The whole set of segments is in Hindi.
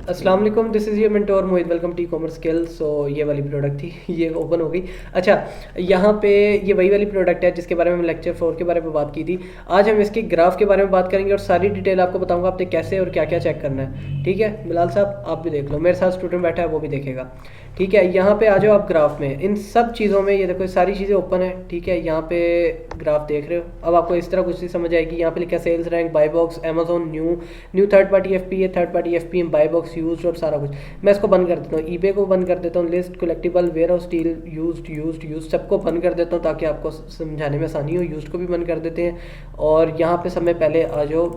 अस्सलाम वालेकुम, this is your mentor Mohit. Welcome to commerce skills. So ये वाली प्रोडक्ट थी, ये ओपन हो गई। अच्छा, यहाँ पे ये वही वाली प्रोडक्ट है जिसके बारे में हम लेक्चर 4 के बारे में बात की थी। आज हम इसके ग्राफ के बारे में बात करेंगे और सारी डिटेल आपको बताऊंगा आपने कैसे और क्या क्या चेक करना है। ठीक है बिलाल साहब, आप भी देख लो, मेरे साथ स्टूडेंट बैठा है वो भी देखेगा। ठीक है, यहाँ पे आ जाओ आप ग्राफ में। इन सब चीज़ों में ये देखो सारी चीज़ें ओपन है। ठीक है, यहाँ पे ग्राफ देख रहे हो। अब आपको इस तरह कुछ चीज़ समझ आएगी। यहाँ पे लिखा sales rank, buy box, Amazon, new third party F P A, third party F P M, buy box, used और सारा कुछ। मैं इसको बंद कर देता हूँ, ईबे को बंद कर देता हूँ, list, collectible, warehouse, steel, used सबको बंद कर देता हूँ ताकि आपको समझाने में आसानी हो। यूज्ड को भी बंद कर देते हैं। और यहाँ पे समय पहले आ जाओ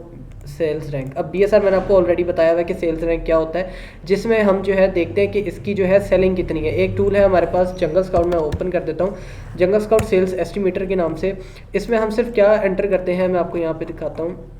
सेल्स रैंक। अब बीएसआर मैंने आपको ऑलरेडी बताया हुआ है कि सेल्स रैंक क्या होता है, जिसमें हम जो है देखते हैं कि इसकी जो है सेलिंग कितनी है। एक टूल है हमारे पास जंगल स्काउट, मैं ओपन कर देता हूँ, जंगल स्काउट सेल्स एस्टिमेटर के नाम से। इसमें हम सिर्फ क्या एंटर करते हैं, मैं आपको यहाँ पे दिखाता हूँ।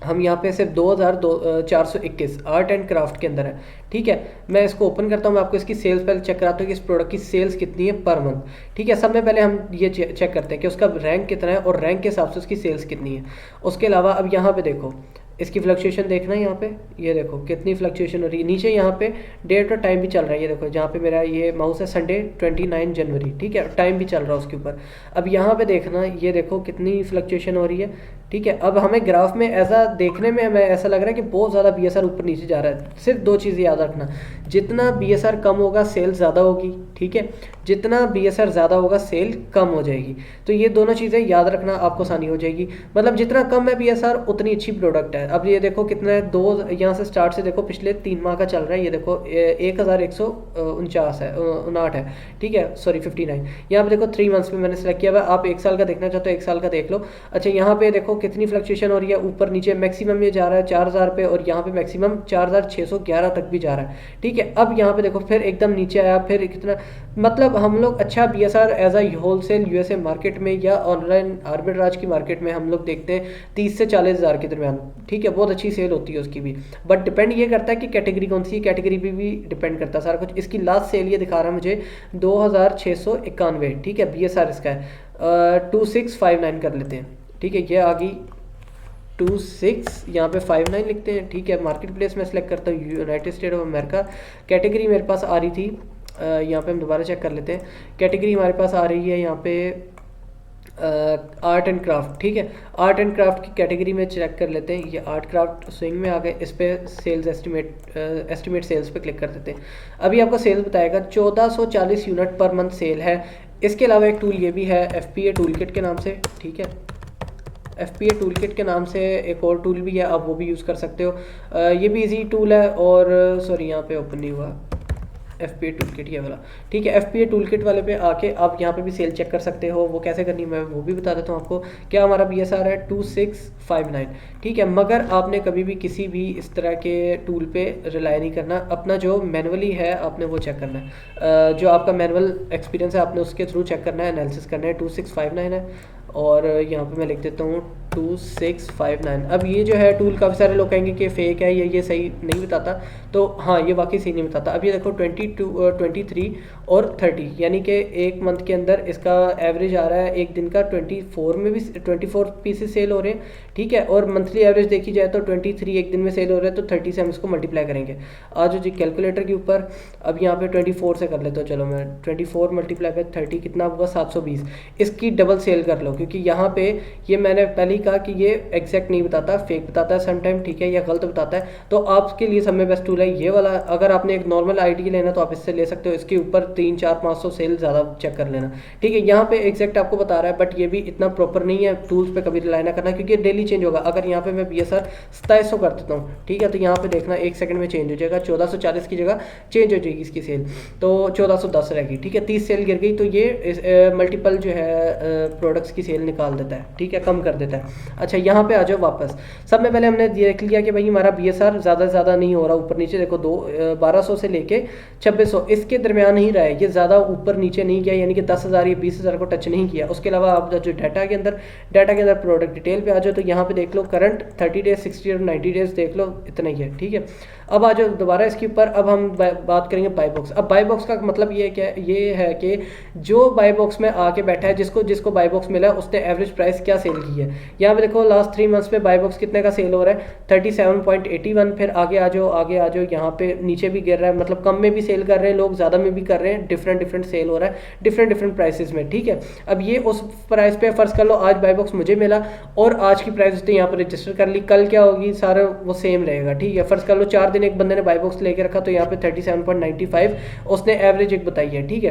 हम यहाँ पे सिर्फ 2421 आर्ट एंड क्राफ्ट के अंदर है। ठीक है, मैं इसको ओपन करता हूँ, मैं आपको इसकी सेल्स पहले चेक कराता हूँ कि इस प्रोडक्ट की सेल्स कितनी है पर मंथ। ठीक है, सब में पहले हम ये चेक करते हैं कि उसका रैंक कितना है और रैंक के हिसाब से उसकी सेल्स कितनी है। उसके अलावा अब यहाँ पे देखो, इसकी फ्लक्चुएशन देखना है। यहाँ पे ये देखो कितनी फ्लक्चुएशन हो रही है। नीचे यहाँ पे डेट और टाइम भी चल रहा है। ये देखो जहाँ पे मेरा ये माउस है, संडे 29 जनवरी। ठीक है, टाइम भी चल रहा है उसके ऊपर। अब यहाँ पे देखना, ये देखो कितनी फ्लक्चुएशन हो रही है। ठीक है, अब हमें ग्राफ में ऐसा देखने में हमें ऐसा लग रहा है कि बहुत ज़्यादा बीएसआर ऊपर नीचे जा रहा है। सिर्फ दो चीज़ें याद रखना, जितना बीएसआर कम होगा सेल ज़्यादा होगी। ठीक है, जितना बीएसआर ज़्यादा होगा सेल कम हो जाएगी। तो ये दोनों चीज़ें याद रखना, आपको आसानी हो जाएगी। मतलब जितना कम है बीएसआर उतनी अच्छी प्रोडक्ट है। अब ये देखो कितना है, दो यहाँ से स्टार्ट से देखो पिछले 3 माह का चल रहा है। ये देखो 1149 है, 59 है। ठीक है, सॉरी 59। यहाँ पे देखो 3 मंथ्स में मैंने सेलेक्ट किया हुआ। आप 1 साल का देखना चाहते हो 1 साल का देख लो। अच्छा, यहाँ पे देखो कितनी फ्लक्चुएशन हो रही है, ऊपर नीचे। मैक्सिमम ये जा रहा है 4000 पे और यहाँ पे मैक्सिमम 4611 तक भी जा रहा है। ठीक है, अब यहाँ पे देखो फिर एकदम नीचे आया, फिर कितना, मतलब हम लोग अच्छा BSR as a wholesale USA market में या ऑनलाइन आर्बिट्राज की मार्केट में हम लोग देखते हैं 30 से 40 हज़ार के दरमियान। ठीक है, बहुत अच्छी सेल होती है उसकी भी, बट डिपेंड ये करता है कि कैटेगरी कौन सी है, कैटेगरी भी डिपेंड करता है सारा कुछ। इसकी लास्ट सेल ये दिखा रहा है मुझे 2691। ठीक है, बीएसआर इसका है 2659 कर लेते हैं। ठीक है, ये आ गई 26, यहाँ पे 59 लिखते हैं। ठीक है, मार्केट प्लेस में सेलेक्ट करता हूँ United state of America. Category मेरे पास आ रही थी, यहाँ पे हम दोबारा चेक कर लेते हैं। कैटेगरी हमारे पास आ रही है यहाँ पे आर्ट एंड क्राफ्ट। ठीक है, आर्ट एंड क्राफ्ट की कैटेगरी में चेक कर लेते हैं। ये आर्ट क्राफ्ट स्विंग में आ गए, इस पर सेल्स एस्टिमेट सेल्स पे क्लिक कर देते हैं। अभी आपको सेल्स बताएगा 1440 यूनिट पर मंथ सेल है। इसके अलावा एक टूल ये भी है FPA टूल किट के नाम से। ठीक है, FPA टूल किट के नाम से एक और टूल भी है, आप वो भी यूज़ कर सकते हो। ये भी इजी टूल है। और सॉरी यहाँ पे ओपन नहीं हुआ FPA टूल किट ये वाला। ठीक है, FPA टूल किट वाले पे आके आप यहाँ पे भी सेल चेक कर सकते हो। वो कैसे करनी मैं वो भी बता देता हूँ आपको। क्या हमारा BSR है 2659। ठीक है, मगर आपने कभी भी किसी भी इस तरह के टूल पे रिलाई नहीं करना। अपना जो मैनुअली है आपने वो चेक करना है, जो आपका मैनुअल एक्सपीरियंस है आपने उसके थ्रू चेक करना है, एनालिसिस करना है। 2659 है और यहाँ पे मैं लिख देता हूँ 2659। अब ये जो है टूल काफ़ी सारे लोग कहेंगे कि फेक है या ये सही नहीं बताता, तो हाँ ये वाकई सही नहीं बताता। अब ये देखो 23 और 30, यानी कि एक मंथ के अंदर इसका एवरेज आ रहा है एक दिन का 24 में भी 24 पीसेस सेल हो रहे हैं। ठीक है, और मंथली एवरेज देखी जाए तो 23 एक दिन में सेल हो रहा है, तो 30 से हम इसको मल्टीप्लाई करेंगे। आज जी कैलकुलेटर के ऊपर, अब यहाँ पे 24 से कर लेता हूँ। चलो मैं 24 मल्टीप्लाई बाय 30 कितना होगा 720। इसकी डबल सेल कर लो, क्योंकि यहाँ पे ये मैंने पहले ही कहा कि ये एग्जैक्ट नहीं बताता, फेक बताता है समटाइम। ठीक है, या गलत बताता है। तो आपके लिए सब में बेस्ट टूल है ये वाला। अगर आपने एक नॉर्मल आईडी लेना तो आप इससे ले सकते हो। इसके ऊपर 3, 4, 500 सेल ज़्यादा चेक कर लेना। ठीक है, यहाँ पे एग्जैक्ट आपको बता रहा है, बट ये भी इतना प्रॉपर नहीं है। टूल्स पे कभी रिलाई ना करना, क्योंकि डेली चेंज होगा। अगर यहाँ पे मैं BSR 2700 कर देता हूँ, ठीक है, तो यहाँ पे देखना 1 सेकंड में चेंज हो जाएगा। 1440 की जगह चेंज हो जाएगी इसकी सेल, तो 1410 रहेगी। ठीक है, 30 सेल गिर गई, तो ये मल्टीपल जो है प्रोडक्ट्स की सेल निकाल देता है। ठीक है, कम कर देता है। अच्छा, यहाँ पे आ जाओ वापस। सब में पहले हमने देख लिया कि भाई हमारा BSR ज़्यादा से ज़्यादा नहीं हो रहा। ऊपर नीचे देखो 1200 से लेके 2600 इसके दरमियान ही रहा है। ये ज़्यादा ऊपर नीचे नहीं किया, यानी कि 10,000 या 20,000 को टच नहीं किया। उसके अलावा आप जो डाटा के अंदर प्रोडक्ट डिटेल पे आ जाओ, तो यहाँ पे देख लो करंट 30 डेज, 60 और 90 डेज देख लो, इतना ही है। ठीक है, अब आ जाओ दोबारा इसके ऊपर, अब हम बात करेंगे बाई बॉक्स। अब बाई बॉक्स का मतलब ये क्या, ये है कि जो बाई बॉक्स में आके बैठा है, जिसको जिसको बाई बॉक्स मिला है, उसने एवरेज प्राइस क्या सेल की है। यहाँ पे देखो लास्ट 3 मंथ्स में बाई बॉक्स कितने का सेल हो रहा है, 37.81। फिर आगे आ जाओ, आगे आ जाओ, यहाँ पे नीचे भी गिर रहा है, मतलब कम में भी सेल कर रहे हैं लोग, ज़्यादा में भी कर रहे हैं, डिफरेंट डिफरेंट सेल हो रहा है डिफरेंट डिफरेंट प्राइसेस में, ठीक है। अब ये उस प्राइस पे फर्ज कर लो आज बाई बॉक्स मुझे मिला और आज की प्राइस उसने यहाँ पर रजिस्टर कर ली, कल क्या होगी, सारा वो सेम रहेगा, ठीक है। फर्ज कर लो 4 दिन एक बंदे ने बाई बॉक्स लेके रखा, तो यहाँ पे 37.95 उसने एवरेज एक बताई है, ठीक है।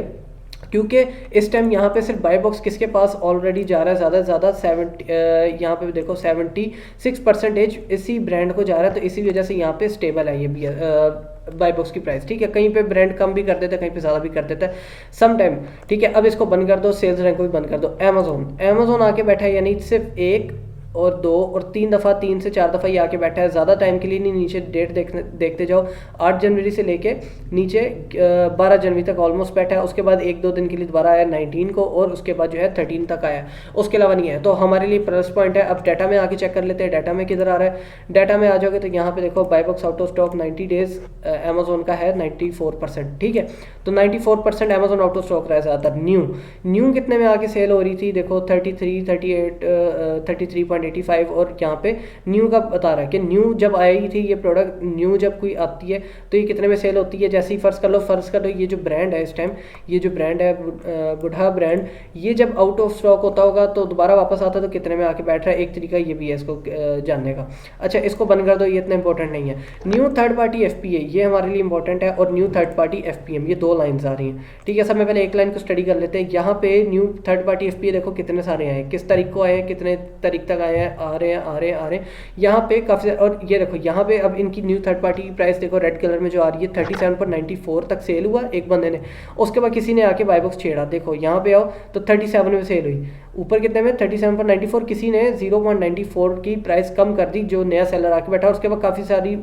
क्योंकि इस टाइम यहाँ पे सिर्फ बाई बॉक्स किसके पास ऑलरेडी जा रहा है, ज़्यादा से ज़्यादा 70, यहाँ पे देखो 76% इसी ब्रांड को जा रहा है, तो इसी वजह से यहाँ पे स्टेबल है ये भी बाई बॉक्स की प्राइस, ठीक है। कहीं पे ब्रांड कम भी कर देता है, कहीं पे ज़्यादा भी कर देता है सम टाइम, ठीक है। अब इसको बंद कर दो, सेल्स रैंक को भी बंद कर दो। अमेजोन आके बैठा है, यानी सिर्फ 1 और 2 और 3 दफ़ा, 3 से 4 दफ़ा ये आके बैठा है, ज़्यादा टाइम के लिए नहीं। नीचे डेट देखते जाओ, 8 जनवरी से लेके नीचे 12 जनवरी तक ऑलमोस्ट बैठा है। उसके बाद 1-2 दिन के लिए दोबारा आया 19 को, और उसके बाद जो है 13 तक आया, उसके अलावा नहीं है। तो हमारे लिए प्लस पॉइंट है। अब डाटा में आके चेक कर लेते हैं, डाटा में किधर आ रहा है। डाटा में आ जाओगे तो यहाँ पे देखो by box out of stock 90 days Amazon का है 94%, ठीक है। तो 94% अमेजोन आउट ऑफ स्टॉक रहा है ज़्यादातर। न्यू कितने में आके सेल हो रही थी, देखो 33, 38, 33.85, और यहाँ पे न्यू का बता रहा है कि न्यू जब आई थी ये प्रोडक्ट, न्यू जब कोई आती है तो ये कितने में सेल होती है। जैसे ही फर्ज कर लो ये जो ब्रांड है इस टाइम, ये जो ब्रांड है बुढ़ा ब्रांड, ये जब आउट ऑफ स्टॉक होता होगा तो दोबारा वापस आता है तो कितने में आके बैठ रहा है, एक तरीका ये भी है इसको जानने का। अच्छा, इसको बंद कर दो, ये इतना इंपॉर्टेंट नहीं है। न्यू थर्ड पार्टी FPA ये हमारे लिए इंपॉर्टेंट है, और न्यू थर्ड पार्टी FPM, ये 2 लाइन्स आ रही हैं, ठीक है। सब में पहले एक लाइन को स्टडी कर लेते हैं। यहाँ पे न्यू थर्ड पार्टी FPA देखो कितने सारे आए, किस तारीख को आए हैं, कितने तारीख तक आए हैं, आ रहे हैं यहाँ पे काफ़ी। और ये देखो यहाँ पे अब इनकी न्यू थर्ड पार्टी की प्राइस देखो रेड कलर में जो आ रही है, 37.94 तक सेल हुआ एक बंदे ने। उसके बाद किसी ने आके बाई बॉक्स छेड़ा, देखो यहाँ पे आओ तो 37 में सेल हुई। ऊपर कितने में 37.94, किसी ने 0.94 की प्राइस कम कर दी, जो नया सेलर आके बैठा। उसके बाद काफ़ी सारी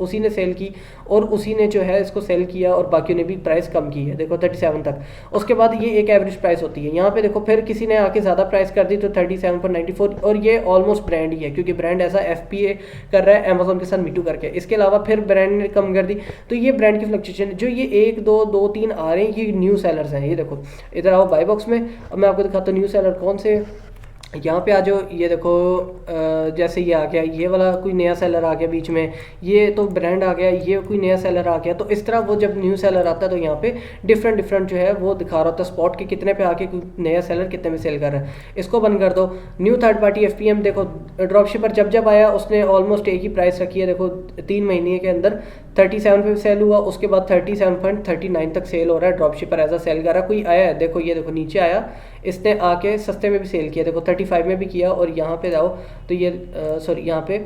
उसी ने सेल की, और उसी ने जो है इसको सेल किया, और बाकियों ने भी प्राइस कम की है, देखो 37 तक। उसके बाद ये एक एवरेज प्राइस होती है। यहाँ पे देखो फिर किसी ने आके ज़्यादा प्राइस कर दी तो 37.94, और ये ऑलमोस्ट ब्रांड ही है, क्योंकि ब्रांड ऐसा FPA कर रहा है अमेजोन के साथ मीटू करके। इसके अलावा फिर ब्रांड ने कम कर दी, तो ये ब्रांड की फ्लक्चुएशन जो ये 1, 2, 3 आ रहे हैं, ये न्यू सेलर्स हैं। ये देखो इधर आओ बाई बॉक्स में, अब मैं आपको दिखाता हूँ न्यू सेलर कौन से। यहाँ पे आ जाओ, ये देखो जैसे ये आ गया, ये वाला कोई नया सेलर आ गया बीच में, ये तो ब्रांड आ गया, ये कोई नया सेलर आ गया। तो इस तरह वो जब न्यू सेलर आता है तो यहाँ पे डिफरेंट जो है वो दिखा रहा होता है स्पॉट के कितने पे आके कोई नया सेलर कितने में सेल कर रहा है। इसको बंद कर दो। न्यू थर्ड पार्टी FPM देखो, ड्रॉपशिपर जब आया उसने ऑलमोस्ट एक ही प्राइस रखी है, देखो 3 महीने के अंदर 37 पे सेल हुआ, उसके बाद 37.39 तक सेल हो रहा है। ड्रॉपशिपर एज अ सेल कर रहा है। कोई आया है, देखो ये देखो नीचे आया, इसने आके सस्ते में भी सेल किया, देखो 35 में भी किया, और यहाँ पे जाओ तो ये सॉरी यहाँ पे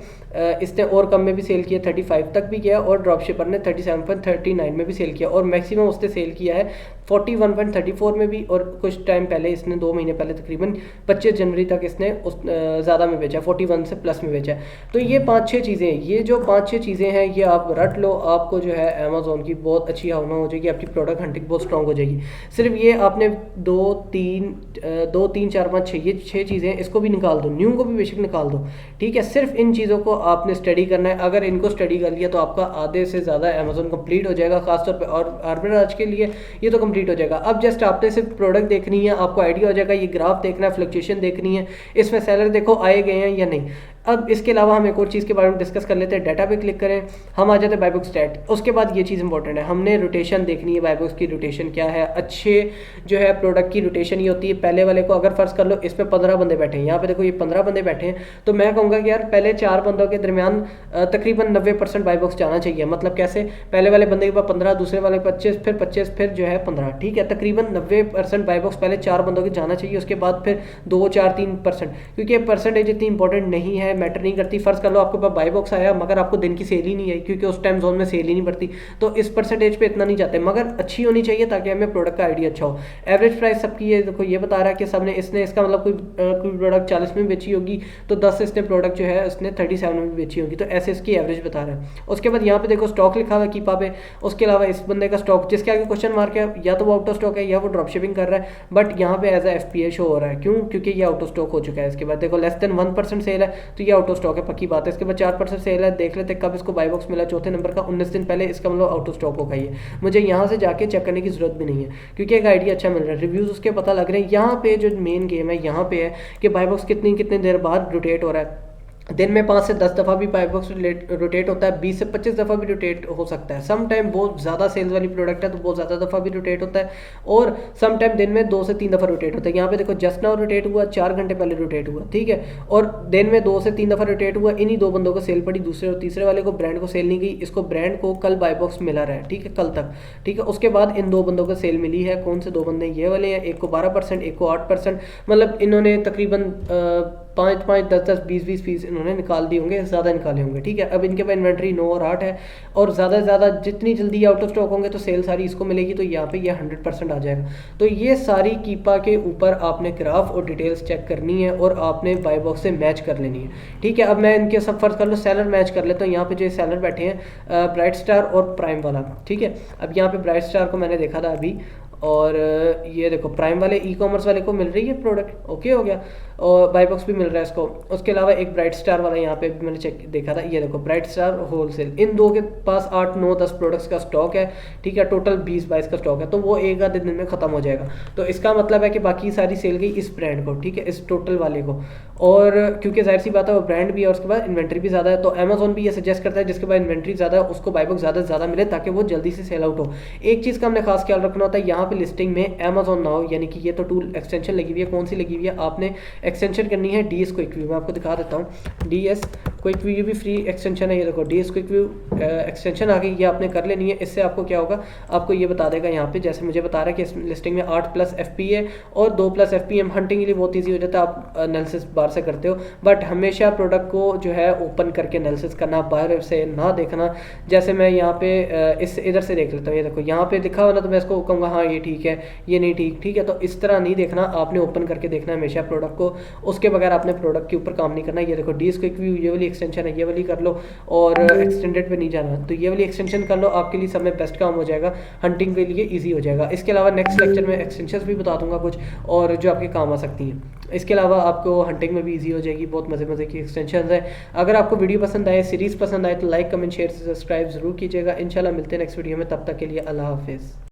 इसने और कम में भी सेल किया, 35 तक भी किया, और ड्रॉपशिपर ने 37.39 में भी सेल किया, और मैक्सिमम उसने सेल किया है 41.34 में भी। और कुछ टाइम पहले इसने 2 महीने पहले तकरीबन 25 जनवरी तक इसने ज़्यादा में बेचा, 41 से प्लस में बेचा। तो ये 5-6 चीज़ें हैं, ये जो 5-6 चीज़ें हैं ये आप रट लो, आपको जो है अमेजोन की बहुत अच्छी हाउना हो जाएगी, आपकी प्रोडक्ट हंटिंग बहुत स्ट्रॉन्ग हो जाएगी। सिर्फ ये आपने 2, 3, 4, 5, 6 ये 6 चीज़ें, इसको भी निकाल दो, न्यू को भी बेशक निकाल दो, ठीक है। सिर्फ इन चीज़ों को आपने स्टडी करना है। अगर इनको स्टडी कर लिया तो आपका आधे से ज़्यादा अमेजोन कंप्लीट हो जाएगा, खासतौर पर और आर्बिट्राज के लिए ये तो कंप्लीट हो जाएगा। अब जस्ट आपने सिर्फ प्रोडक्ट देखनी है, आपको आइडिया हो जाएगा, ये ग्राफ देखना है, फ्लक्चुएशन देखनी है, इसमें सेलर देखो आए गए हैं या नहीं। अब इसके अलावा हम एक और चीज़ के बारे में डिस्कस कर लेते हैं। डाटा पे क्लिक करें, हम आ जाते हैं बाई बॉक्स स्टैट। उसके बाद ये चीज़ इंपॉर्टेंट है, हमने रोटेशन देखनी है, बाई बॉक्स की रोटेशन क्या है। अच्छे जो है प्रोडक्ट की रोटेशन ये होती है, पहले वाले को अगर फर्ज कर लो इसमें 15 बंदे बैठे हैं, यहाँ पे देखो ये 15 बंदे बैठे हैं, तो मैं कहूँगा कि यार पहले 4 बंदों के दरमियान तकरीबन 90% बाई बॉक्स जाना चाहिए। मतलब कैसे, पहले वाले बंदे के पास 15, दूसरे वाले 25, फिर 25, फिर जो है 15, ठीक है। तकरीबन 90% बाई बॉक्स पहले 4 बंदों के जाना चाहिए, उसके बाद फिर 2, 4, 3%, क्योंकि परसेंटेज इतनी इंपॉर्टेंट नहीं है, मैटर नहीं करती। फर्ज कर लो आपके पास बाई बॉक्स आया मगर आपको दिन की सेल ही नहीं आई, क्योंकि उस टाइम जोन में सेल ही नहीं पड़ती, तो इस परसेंटेज पे इतना नहीं जाते, मगर अच्छी होनी चाहिए ताकि हमें प्रोडक्ट का आइडिया अच्छा हो। एवरेज प्राइस सबकी है, देखो ये बता रहा है कि सबने इसने इसका मतलब कोई प्रोडक्ट 40 में बेची होगी तो 10 इसने प्रोडक्ट जो है उसने 37 में बेची होगी, तो ऐसे इसकी एवरेज बता रहा है। उसके बाद यहाँ पे देखो स्टॉक लिखा हुआ है कीपा पे, उसके अलावा इस बंदे का स्टॉक जिसके आगे क्वेश्चन मार्क है, या तो वो आउट ऑफ स्टॉक है या वो ड्रॉप शिपिंग कर रहा है, बट यहाँ पे एज FPA शो हो रहा है। क्यों? क्योंकि ये आउट ऑफ स्टॉक हो चुका है। इसके बाद देखो लेस देन 1% सेल है, तो ये आउट ऑफ स्टॉक है, पक्की बात है। इसके बाद 4% सेल है, देख लेते कब इसको बाई बॉक्स मिला, चौथे नंबर का 19 दिन पहले, इसका मतलब आउट ऑफ स्टॉक होगा ये। मुझे यहाँ से जाके चेक करने की जरूरत भी नहीं है क्योंकि एक आइडिया अच्छा मिल रहा है, रिव्यूज़ उसके पता लग रहे हैं। यहाँ पे जो मेन गेम है यहाँ पे है कि बाई बॉक्स कितनी देर बाद रोटेट हो रहा है। दिन में 5 से 10 दफ़ा भी बाई बॉक्स रोटेट होता है, 20 से 25 दफ़ा भी रोटेट हो सकता है। सम टाइम बहुत ज़्यादा सेल्स वाली प्रोडक्ट है तो बहुत ज़्यादा दफ़ा भी रोटेट होता है, और सम टाइम दिन में 2 से 3 दफ़ा रोटेट होता है। यहाँ पे देखो जस्ट नाउ रोटेट हुआ, 4 घंटे पहले रोटेट हुआ, ठीक है, और दिन में 2 से 3 दफ़ा रोटेट हुआ। इन्हीं 2 बंदों को सेल पड़ी, दूसरे और तीसरे वाले को, ब्रांड को सेल नहीं गई, इसको ब्रांड को कल बाई बॉक्स मिला रहा है, ठीक है, कल तक, ठीक है। उसके बाद इन 2 बंदों को सेल मिली है। कौन से 2 बंदे? ये वाले हैं, एक को 12%, एक को 8%, मतलब इन्होंने तकरीबन 5-5, 10-10, 20-20 पीस इन्होंने निकाल दिए होंगे, ज़्यादा निकाले होंगे, ठीक है। अब इनके पास इन्वेंट्री 9 और 8 है, और ज़्यादा से ज़्यादा जितनी जल्दी आउट ऑफ स्टॉक होंगे तो सेल सारी इसको मिलेगी, तो यहाँ पे ये 100% आ जाएगा। तो ये सारी कीपा के ऊपर आपने ग्राफ और डिटेल्स चेक करनी है और आपने बाई बॉक्स से मैच कर लेनी है, ठीक है। अब मैं इनके सब फर्ज कर लो सेलर मैच कर लेता हूँ। यहाँ पे जो सेलर बैठे हैं ब्राइट स्टार और प्राइम वाला, ठीक है। अब यहाँ पे ब्राइट स्टार को मैंने देखा था अभी, और ये देखो प्राइम वाले ई कॉमर्स वाले को मिल रही है प्रोडक्ट, ओके हो गया, और बाई बॉक्स भी मिल रहा है इसको। उसके अलावा एक ब्राइट स्टार वाला यहाँ पे भी मैंने चेक देखा था, ये देखो ब्राइट स्टार होलसेल, इन 2 के पास 8, 9, 10 प्रोडक्ट्स का स्टॉक है, ठीक है, टोटल 20-22 का स्टॉक है, तो वो एक आधे दिन में खत्म हो जाएगा। तो इसका मतलब है कि बाकी सारी सेल गई इस ब्रांड को, ठीक है, इस टोटल वाले को, और क्योंकि जाहिर सी बात है वो ब्रांड भी है और उसके बाद इन्वेंट्री भी ज़्यादा है, तो अमेजोन भी ये सजेस्ट करता है जिसके बाद इन्वेंट्री ज़्यादा है उसको बाई बॉक्स ज़्यादा से ज़्यादा मिले ताकि वो जल्दी से सेल आउट हो। एक चीज़ का हमने खास ख्याल रखना होता है, यहाँ पे लिस्टिंग में अमेजोन नाउ यानी कि ये तो टूल एक्सटेंशन लगी हुई है, कौन सी लगी हुई है, आपने एक्सटेंशन करनी है DS क्विक व्यू। मैं आपको दिखा देता हूँ, DS क्विक व्यू भी फ्री एक्सटेंशन है, ये देखो DS क्विक व्यू एक्सटेंशन आ गई, ये आपने कर लेनी है। इससे आपको क्या होगा, आपको ये बता देगा यहाँ पे, जैसे मुझे बता रहा है कि इस लिस्टिंग में 8+ FP है और 2+ FPM, हंटिंग के लिए बहुत ईजी हो जाता है, आप एनालिसिस बाहर से करते हो, बट हमेशा प्रोडक्ट को जो है ओपन करके एनालिसिस करना, बाहर से ना देखना। जैसे मैं यहाँ पे इस इधर से देख लेता हूँ, ये देखो यहाँ पे लिखा हुआ ना, तो मैं इसको कहूँगा हाँ ये ठीक है, ये नहीं ठीक, ठीक है। तो इस तरह नहीं देखना, आपने ओपन करके देखना है हमेशा प्रोडक्ट को, उसके बगैर आपने प्रोडक्ट के ऊपर काम नहीं करना। ये देखो DS क्विक व्यू, ये वाली एक्सटेंशन है, ये वाली कर लो, और एक्सटेंडेड पे नहीं जाना, तो ये वाली एक्सटेंशन कर लो, आपके लिए सब में बेस्ट काम हो जाएगा, हंटिंग के लिए ईजी हो जाएगा। इसके अलावा नेक्स्ट लेक्चर में एक्सटेंशन भी बता दूंगा कुछ, और जो आपके काम आ सकती हैं। इसके अलावा आपको हंटिंग में भी ईजी हो जाएगी, बहुत मज़े की एक्सटेंशन है। अगर आपको वीडियो पसंद आए, सीरीज़ पसंद आए, तो लाइक, कमेंट, शेयर, सब्सक्राइब जरूर कीजिएगा। इंशाल्लाह मिलते हैं नेक्स्ट वीडियो में, तब तक के लिए अल्लाह हाफिज़।